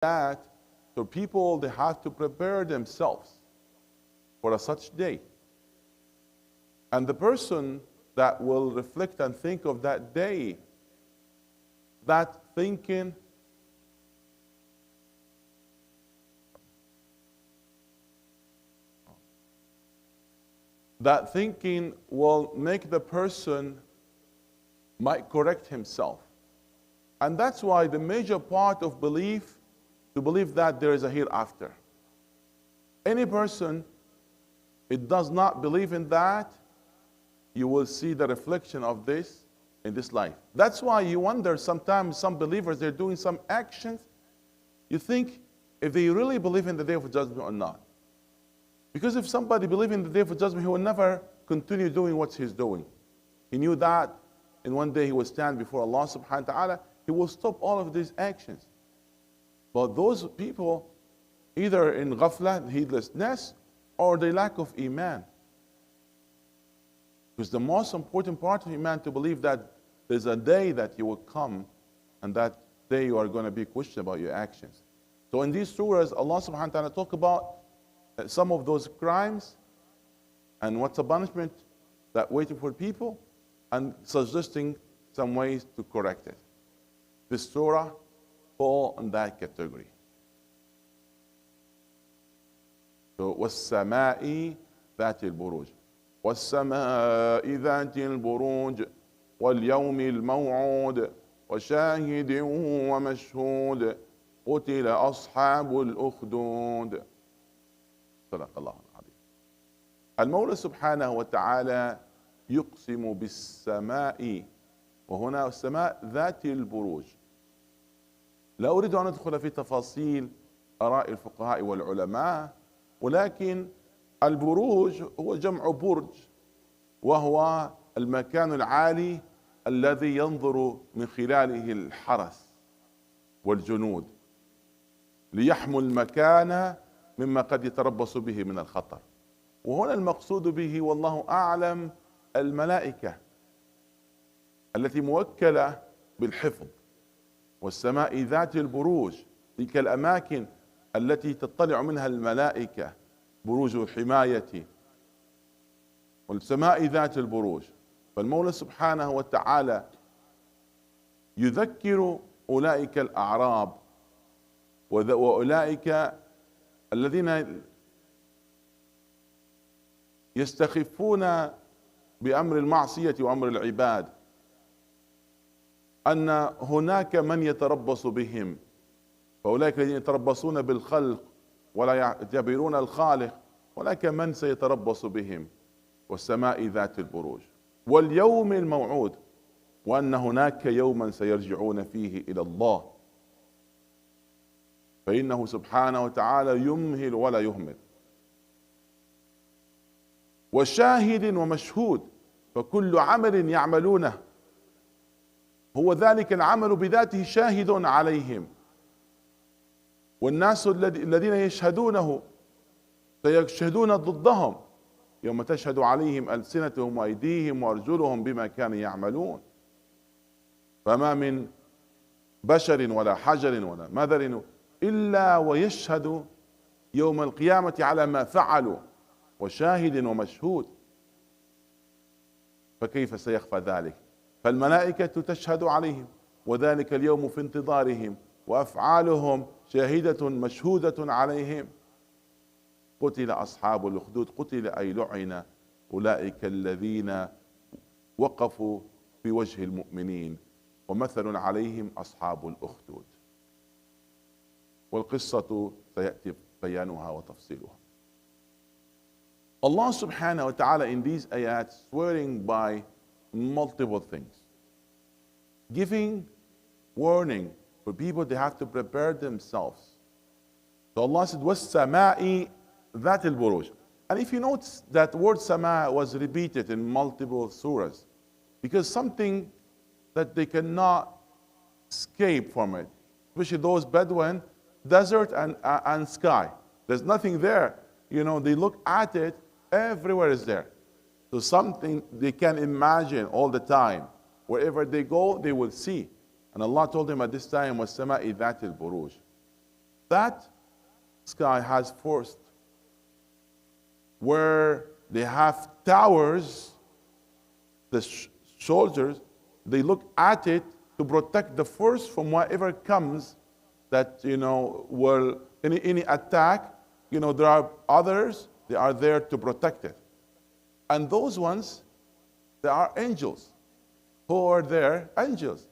that. So people, they have to prepare themselves for a such day. And the person that will reflect and think of that day, that thinking will make the person might correct himself. And that's why the major part of belief, to believe that there is a hereafter. Any person, it does not believe in that, you will see the reflection of this in this life. That's why you wonder sometimes some believers, they're doing some actions, you think if they really believe in the day of judgment or not. Because if somebody believes in the day of judgment, he will never continue doing what he's doing. He knew that, and one day he will stand before Allah subhanahu wa ta'ala, he will stop all of these actions. But those people, either in ghafla, heedlessness, or the lack of iman. Because the most important part of iman to believe that there's a day that you will come, and that day you are going to be questioned about your actions. So in these surahs, Allah subhanahu wa ta'ala talk about some of those crimes and what's the punishment that waiting for people, and suggesting some ways to correct it. This surah fall in that category. So وَالسَّمَاءِ ذَاتِ الْبُرُوجِ وَالسَّمَاءِ ذَاتِ الْبُرُوجِ وَالْيَوْمِ الْمَوْعُودِ وَشَاهِدٍ وَمَشْهُودٍ قُتِلَ أَصْحَابُ الْأُخْدُودِ. صدق الله العظيم. المولى سبحانه وتعالى يقسم بالسماء، وهنا السماء ذات البروج. لا أريد أن أدخل في تفاصيل آراء الفقهاء والعلماء، ولكن البروج هو جمع برج، وهو المكان العالي الذي ينظر من خلاله الحرس والجنود ليحموا المكان مما قد يتربص به من الخطر. وهنا المقصود به والله أعلم الملائكة التي موكلة بالحفظ. والسماء ذات البروج، تلك الأماكن التي تطلع منها الملائكة، بروج الحماية. والسماء ذات البروج، فالمولى سبحانه وتعالى يذكر أولئك الأعراب وأولئك الذين يستخفون بأمر المعصية وأمر العباد أن هناك من يتربص بهم، فأولئك الذين يتربصون بالخلق ولا يعتبرون الخالق، هناك من سيتربص بهم. والسماء ذات البروج واليوم الموعود، وأن هناك يوما سيرجعون فيه إلى الله، فإنه سبحانه وتعالى يمهل ولا يهمل. وشاهد ومشهود، فكل عمل يعملونه هو ذلك العمل بذاته شاهد عليهم، والناس الذين يشهدونه سيشهدون ضدهم يوم تشهد عليهم ألسنتهم وأيديهم وأرجلهم بما كانوا يعملون. فما من بشر ولا حجر ولا مذر إلا ويشهد يوم القيامة على ما فعلوا، وشاهد ومشهود، فكيف سيخفى ذلك؟ فالملائكة تشهد عليهم، وذلك اليوم في انتظارهم، وأفعالهم شاهدة مشهودة عليهم. قتل أصحاب الأخدود، قتل أي لعن أولئك الذين وقفوا في وجه المؤمنين، ومثل عليهم أصحاب الأخدود. والقصة سيأتي بيانها وتفصيلها. Allah subhanahu wa ta'ala in these ayats swearing by multiple things, giving warning for people they have to prepare themselves. So Allah said, وَالسَّمَاءِ ذَاتِ الْبُرُوجِ. And if you notice that word sama was repeated in multiple surahs, because something that they cannot escape from it, especially those Bedouin, desert and sky. There's nothing there. You know, they look at it, everywhere is there. So something they can imagine all the time. Wherever they go, they will see. And Allah told him at this time, وَالسَّمَاءِ ذَاتِ الْبُرُوجِ. that sky has forced where they have towers, the soldiers, they look at it to protect the force from whatever comes that, will, any attack, there are others, they are there to protect it. And those ones, they are angels. Who are there? Angels.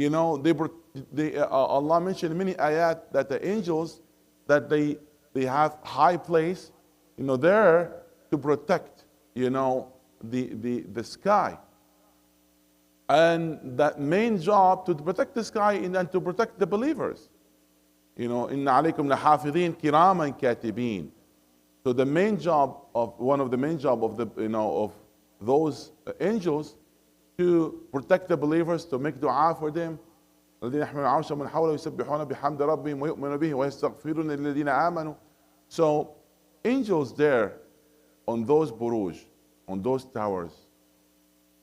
Allah mentioned in many ayat that the angels, that they have high place, there to protect, the sky. And that main job to protect the sky and to protect the believers. Inna alaykum lahafidhin kiraman katibin. So the main job of one of the main job of the of those angels to protect the believers, to make dua for them. الذين يحملون العرش ومن حوله يسبحون بحمد ربهم ويؤمنون به ويستغفرون للذين آمنوا. So angels there on those buruj, on those towers,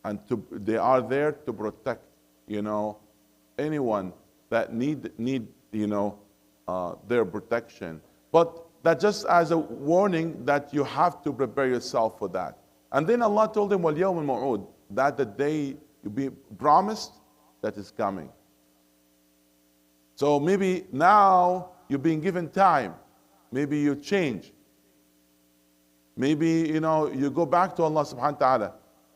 and they are there to protect, anyone that need their protection. But that just as a warning that you have to prepare yourself for that. And then Allah told him, وَالْيَوْمِ الْمَوْعُودِ, that the day you be promised that is coming. So maybe now you're being given time. Maybe you change. Maybe, you go back to Allah subhanahu wa ta'ala.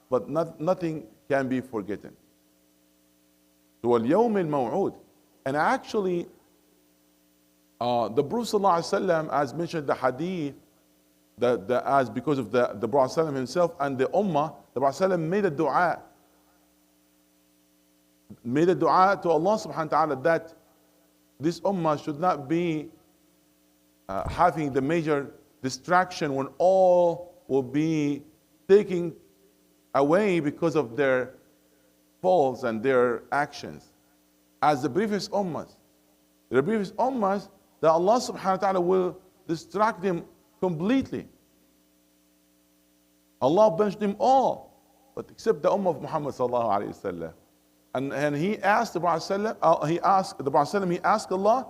But nothing can be forgotten. So al-yawm al-maw'ud. And actually, the Prophet ﷺ, as mentioned the hadith, as because of the Prophet ﷺ himself and the Ummah, the Prophet ﷺ made a dua. Made a dua to Allah subhanahu wa ta'ala that this Ummah should not be having the major distraction when all will be taking away because of their faults and their actions. As the previous ummahs. The previous ummahs, that Allah subhanahu wa ta'ala will distract them completely. Allah punished them all, but except the ummah of Muhammad sallallahu alayhi wa sallam. And he asked the Prophet he asked Allah,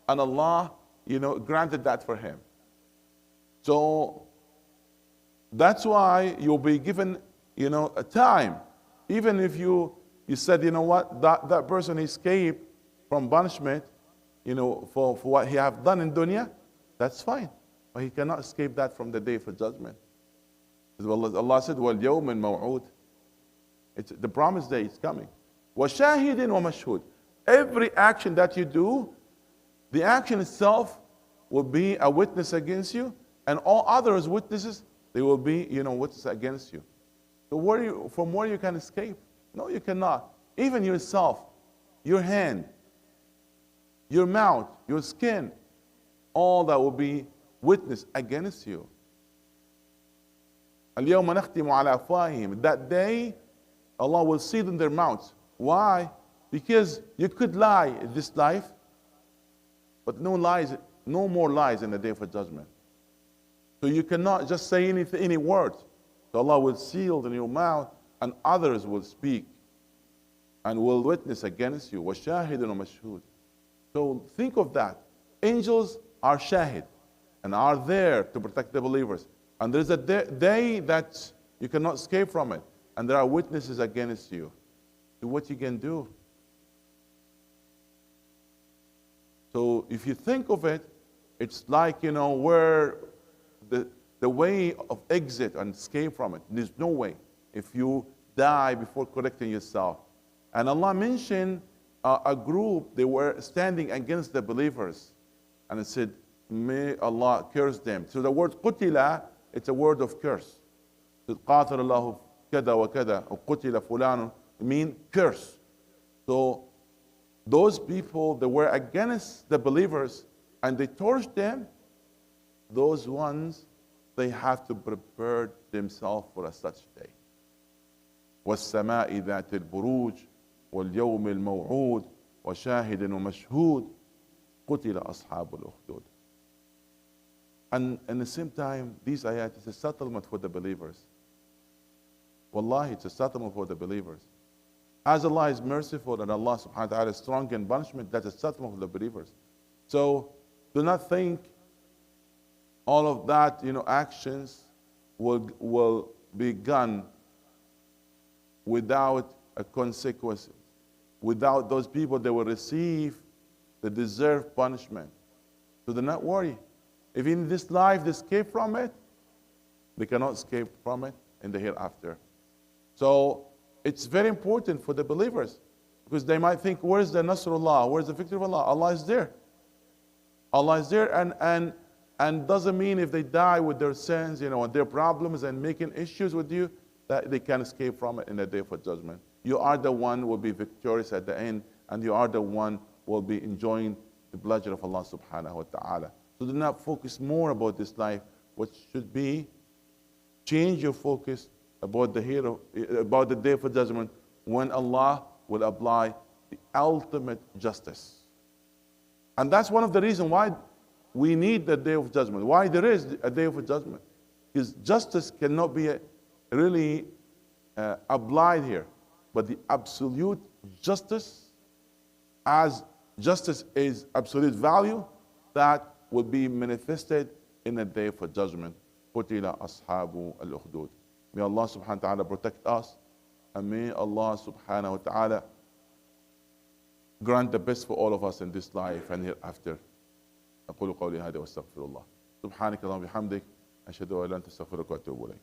and Allah, granted that for him. So that's why you'll be given, a time. Even if you said, that person escaped from punishment, for what he have done in dunya, that's fine. But he cannot escape that from the day for judgment. Allah said, وَالْيَوْمِ الْمَوْعُودِ. The promised day is coming. وَشَاهِدٍ وَمَشْهُودٍ. Every action that you do, the action itself will be a witness against you, and all others witnesses, they will be, witnesses against you. So from where you can escape? No, you cannot. Even yourself, your hand, your mouth, your skin, all that will be witness against you. اليوم نختم على أفواههم. That day, Allah will seal in their mouths. Why? Because you could lie in this life, but no more lies in the day of judgment. So you cannot just say any words. So Allah will seal in your mouth, and others will speak and will witness against you. وَشَاهِدٌ وَمَشْهُودٌ. So think of that. Angels are shahid and are there to protect the believers. And there's a day that you cannot escape from it. And there are witnesses against you. So what you can do? So if you think of it, it's like, where the way of exit and escape from it. There's no way if you die before correcting yourself. And Allah mentioned a group, they were standing against the believers. And it said, may Allah curse them. So the word qutila, it's a word of curse. قاتل الله كذا وكذا أو قتل فلان, mean curse. So those people that were against the believers and they torched them, those ones, they have to prepare themselves for a such day. وَالسَّمَاءِ ذَاتِ الْبُرُوجِ وَالْيَوْمِ الْمَوْعُودِ وَشَاهِدٍ وَمَشْهُودٍ قُتِلَ أَصْحَابُ الْأُخْدُودِ. And at the same time, these ayat is a settlement for the believers. Wallahi, it's a settlement for the believers. As Allah is merciful and Allah subhanahu wa ta'ala is strong in punishment, that's a settlement for the believers. So do not think all of that, actions will be gone without a consequence, without those people that will receive the deserved punishment. So do not worry. If in this life they escape from it, they cannot escape from it in the hereafter. So it's very important for the believers, because they might think, where's the Nasrullah? Where's the victory of Allah? Allah is there. Allah is there, and doesn't mean if they die with their sins, and their problems and making issues with you, that they can escape from it in the day of judgment. You are the one who will be victorious at the end, and you are the one who will be enjoying the pleasure of Allah subhanahu wa ta'ala. So do not focus more about this life. What should be, change your focus about the day of judgment, when Allah will apply the ultimate justice. And that's one of the reasons why we need the day of judgment, why there is a day of judgment. Because justice cannot be really applied here. But the absolute justice, as justice is absolute value, that will be manifested in the day of judgment. قُتِلَ أَصْحَابُ الْأُخْدُودِ. May Allah subhanahu wa ta'ala protect us, and may Allah subhanahu wa ta'ala grant the best for all of us in this life and hereafter. أقول قولي هذا واستغفر الله. سبحانك اللهم وبحمدك أشهد أن لا إله إلا أنت أستغفرك وأتوب إليك.